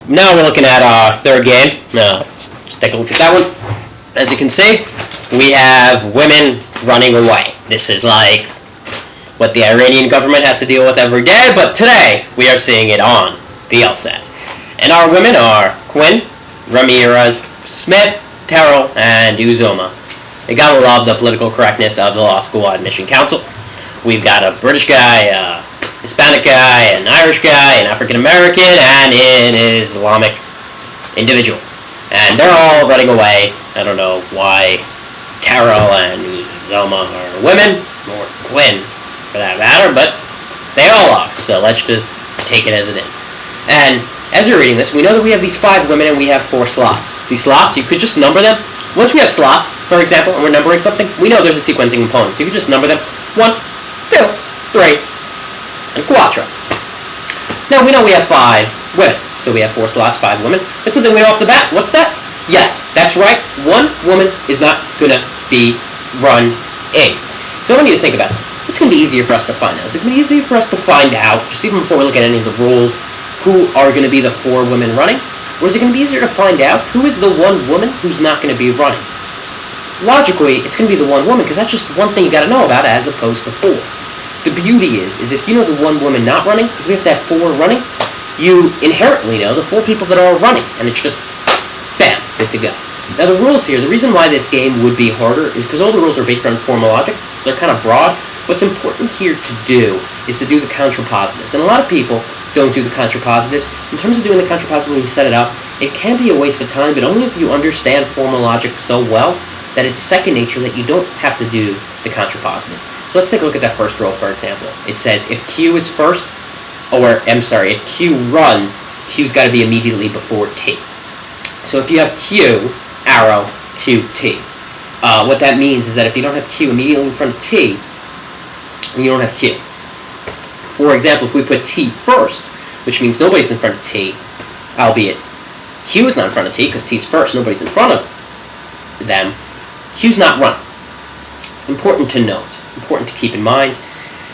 Now we're looking at our third game. Let's take a look at that one. As you can see, we have women running away. This is like what the Iranian government has to deal with every day, but today we are seeing it on the LSAT. And our women are Quinn, Ramirez, Smith, Terrell, and Uzoma. You gotta love the political correctness of the Law School Admission Council. We've got a British guy, a Hispanic guy, an Irish guy, an African American, and an Islamic individual. And they're all running away. I don't know why Terrell and Uzoma are women, or Quinn for that matter, but they all are. So let's just take it as it is. And as you're reading this, we know that we have these 5 women and we have 4 slots. These slots, you could just number them. Once we have slots, for example, and we're numbering something, we know there's a sequencing component. So you could just number them 1, 2, 3, and 4. Now we know we have 5 women. So we have 4 slots, 5 women. That's something we know off the bat. What's that? Yes, that's right. 1 woman is not going to be run in. So I want you to think about this. It's going to be easier for us to find out. Is it going to be easier for us to find out, just even before we look at any of the rules, who are going to be the 4 women running? Or is it going to be easier to find out who is the 1 woman who's not going to be running? Logically, it's going to be the 1 woman, because that's just one thing you got to know about as opposed to 4. The beauty is if you know the 1 woman not running, because we have to have 4 running, you inherently know the 4 people that are running, and it's just, bam, good to go. Now the rules here, the reason why this game would be harder is because all the rules are based on formal logic, so they're kind of broad. What's important here to do is to do the contrapositives, and a lot of people don't do the contrapositives. In terms of doing the contrapositive when you set it up, it can be a waste of time, but only if you understand formal logic so well that it's second nature that you don't have to do the contrapositive. So let's take a look at that first rule, for example. It says if Q is first, if Q runs, Q's got to be immediately before T. So if you have Q, arrow, Q, T. What that means is that if you don't have Q immediately in front of T, then you don't have Q. For example, if we put T first, which means nobody's in front of T, albeit Q is not in front of T because T's first, nobody's in front of them, Q's not running. Important to note, important to keep in mind.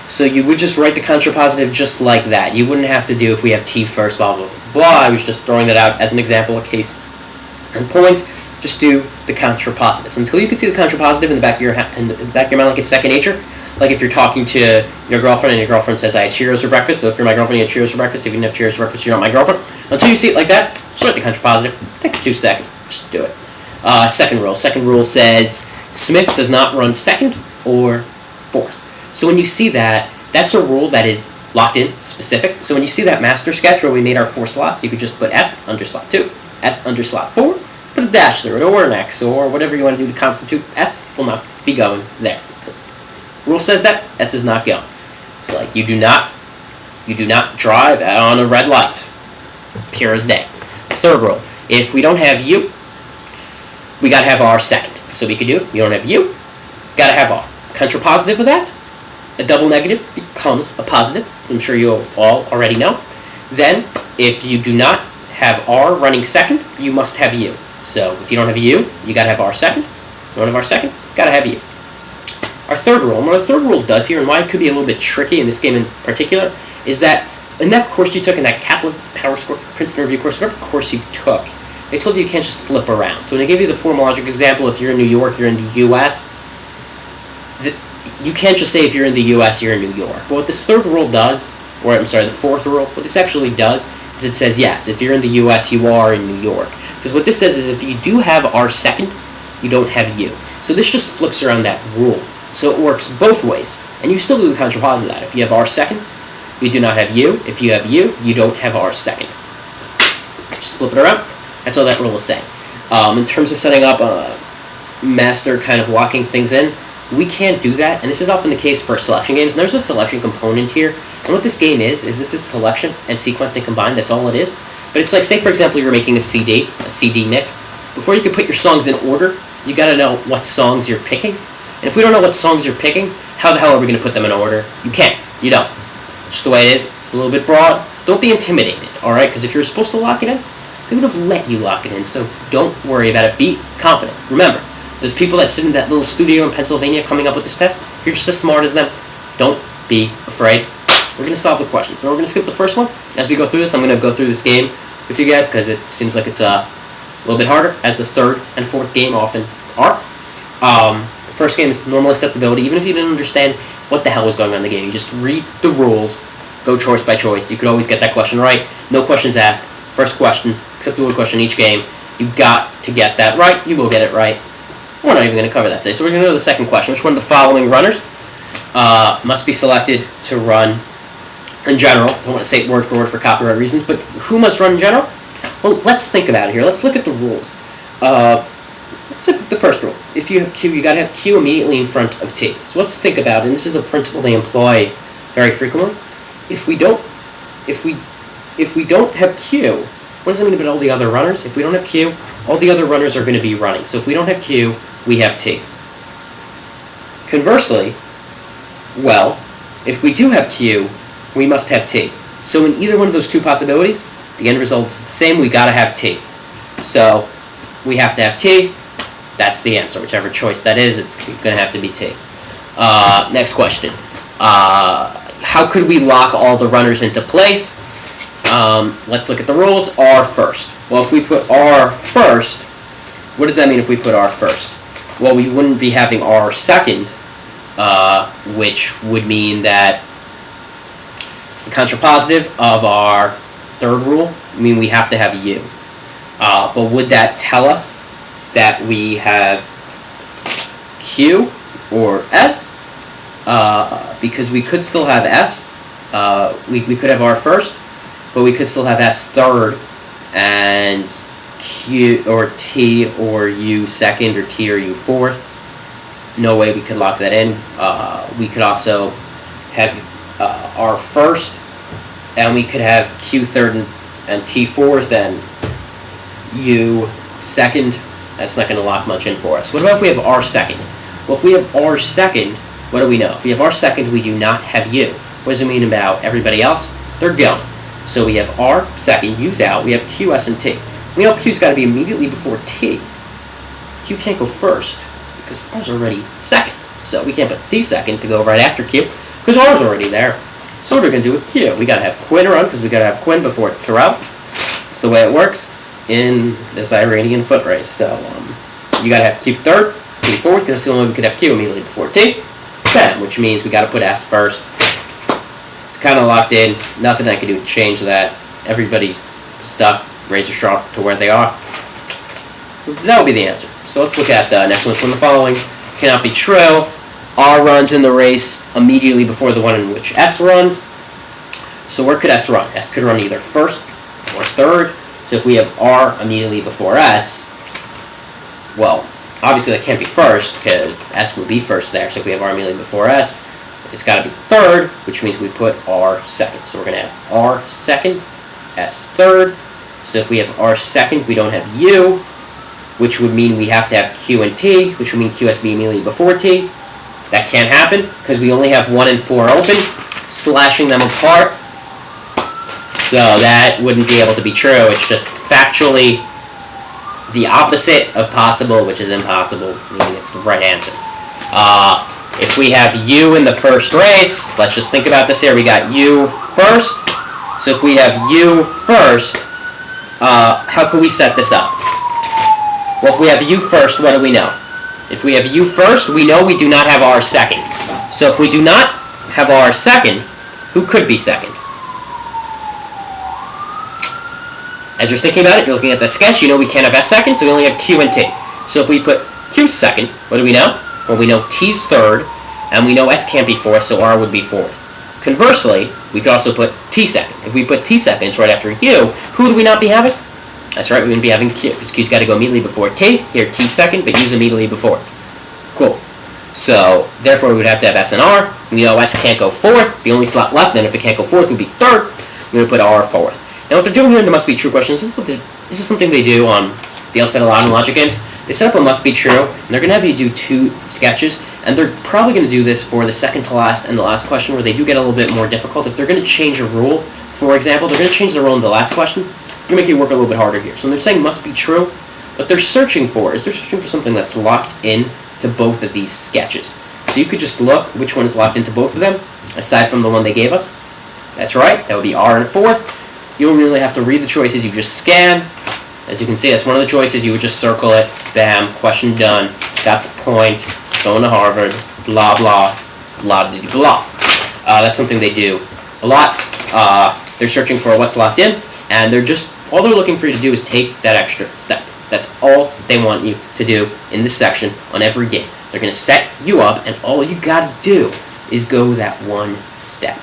So you would just write the contrapositive just like that. You wouldn't have to do if we have T first, blah, blah, blah, blah. I was just throwing that out as an example, a case in point. Just do the contrapositives. Until you can see the contrapositive in the back of your mind like it's second nature. Like if you're talking to your girlfriend and your girlfriend says, I had Cheerios for breakfast. So if you're my girlfriend, you had Cheerios for breakfast. If you didn't have Cheerios for breakfast, you're not my girlfriend. Until you see it like that, start the contrapositive. Take 2 seconds. Just do it. Second rule. Second rule says Smith does not run second or fourth. So when you see that, that's a rule that is locked in, specific. So when you see that master sketch where we made our 4 slots, you could just put S under slot 2, S under slot 4, put a dash through it, or an X, or whatever you want to do to constitute S will not be going there. The rule says that S is not going. It's like you do not drive on a red light. Pure as day. Third rule, if we don't have U, we got to have R second. So we could do, you don't have U, got to have R. Contrapositive of that, a double negative becomes a positive. I'm sure you all already know. Then, if you do not have R running second, you must have U. So if you don't have U, you got to have R second. You don't have R second, got to have U. Our third rule, and what our third rule does here, and why it could be a little bit tricky in this game in particular, is that in that course you took, in that Kaplan Power Score Princeton Review course, whatever course you took, they told you can't just flip around. So when they gave you the formal logic example, if you're in New York, you're in the U.S., you can't just say if you're in the U.S., you're in New York. But what this third rule does, the fourth rule, what this actually does is it says, yes, if you're in the U.S., you are in New York. Because what this says is if you do have R second, you don't have U. So this just flips around that rule. So it works both ways. And you still do the contrapositive of that. If you have R second, you do not have U. If you have U, you don't have R second. Just flip it around. That's all that rule is saying. In terms of setting up a master kind of locking things in, we can't do that, and this is often the case for selection games, and there's a selection component here, and what this game is this is selection and sequencing combined, that's all it is. But it's like, say for example you're making a CD mix. Before you can put your songs in order, you gotta know what songs you're picking, and if we don't know what songs you're picking, how the hell are we gonna put them in order? You can't. You don't. Just the way it is. It's a little bit broad. Don't be intimidated, alright? Because if you're supposed to lock it in, they would have let you lock it in, so don't worry about it. Be confident. Remember, those people that sit in that little studio in Pennsylvania coming up with this test, you're just as smart as them. Don't be afraid. We're going to solve the question. So we're going to skip the first one. As we go through this, I'm going to go through this game with you guys because it seems like it's a little bit harder, as the third and fourth game often are. The first game is normal acceptability. Even if you didn't understand what the hell was going on in the game, you just read the rules, go choice by choice. You could always get that question right. No questions asked. First question, acceptability question each game. You got to get that right. You will get it right. We're not even going to cover that today. So we're going to go to the second question. Which one of the following runners must be selected to run in general? I don't want to say it word for word for copyright reasons, but who must run in general? Well, let's think about it here. Let's look at the rules. Let's look at the first rule. If you have Q, you got to have Q immediately in front of T. So let's think about it. And this is a principle they employ very frequently. If we don't have Q, what does that mean about all the other runners? If we don't have Q, all the other runners are going to be running. So if we don't have Q, we have T. Conversely, well, if we do have Q, we must have T. So in either one of those two possibilities, the end result is the same. We got to have T. So we have to have T. That's the answer. Whichever choice that is, it's going to have to be T. Next question. How could we lock all the runners into place? Let's look at the rules. R first. Well, if we put R first, what does that mean if we put R first? Well, we wouldn't be having R second, which would mean that it's the contrapositive of our third rule. I mean, we have to have U. But would that tell us that we have Q or S? Because we could still have S. We could have R first, but we could still have S third and Q or T or U second or T or U fourth. No way we could lock that in. We could also have R first, and we could have Q third and T fourth and U second. That's not going to lock much in for us. What about if we have R second? Well, if we have R second, what do we know? If we have R second, we do not have U. What does it mean about everybody else? They're going. So we have R second, U's out. We have Q, S, and T. We know Q's got to be immediately before T. Q can't go first because R's already second. So we can't put T second to go right after Q because R's already there. So what are we going to do with Q? We got to have Quinn run because we got to have Quinn before Terrell. It's the way it works in this Iranian foot race. So you got to have Q third, T fourth, because that's the only way we could have Q immediately before T. Bam, which means we got to put S first. It's kind of locked in. Nothing I can do to change that. Everybody's stuck, razor sharp to where they are. That would be the answer. So let's look at the next one. From the following cannot be true. R runs in the race immediately before the one in which S runs. So where could S run? S could run either first or third. So if we have R immediately before S, well, obviously that can't be first because S would be first there. So if we have R immediately before S, it's got to be third, which means we put R second. So we're going to have R second, S third. So if we have R second, we don't have U, which would mean we have to have Q and T, which would mean Q has to be immediately before T. That can't happen because we only have 1 and 4 open, slashing them apart. So that wouldn't be able to be true. It's just factually the opposite of possible, which is impossible, meaning it's the right answer. If we have U in the first race, let's just think about this here. We got U first. So if we have U first, how can we set this up? Well, if we have U first, what do we know? If we have U first, we know we do not have R second. So if we do not have R second, who could be second? As you're thinking about it, you're looking at that sketch, you know we can't have S second, so we only have Q and T. So if we put Q second, what do we know? Well, we know T's third, and we know S can't be fourth, so R would be fourth. Conversely, we could also put T second. If we put T second, it's right after U, who do we not be having? That's right, we wouldn't be having Q, because Q's got to go immediately before T. Here, T second, but U's immediately before it. Cool. So, therefore, we would have to have S and R. We know S can't go fourth. The only slot left, then, if it can't go fourth, would be third. We would put R fourth. Now, what they're doing here in the must be true questions, this is something they do on the LSAT a lot in logic games. They set up a must be true, and they're going to have you do 2 sketches, and they're probably going to do this for the second to last and the last question, where they do get a little bit more difficult. If they're going to change a rule, for example, they're going to change the rule in the last question, they're going to make you work a little bit harder here. So they're saying must be true, what they're searching for something that's locked in to both of these sketches. So you could just look which one is locked into both of them, aside from the one they gave us. That's right, that would be R in fourth. You don't really have to read the choices, you just scan. As you can see, that's one of the choices. You would just circle it, bam, question done, got the point, going to Harvard, blah, blah, blah, blah, blah. That's something they do a lot. They're searching for what's locked in, and all they're looking for you to do is take that extra step. That's all they want you to do in this section on every game. They're going to set you up, and all you got to do is go that one step.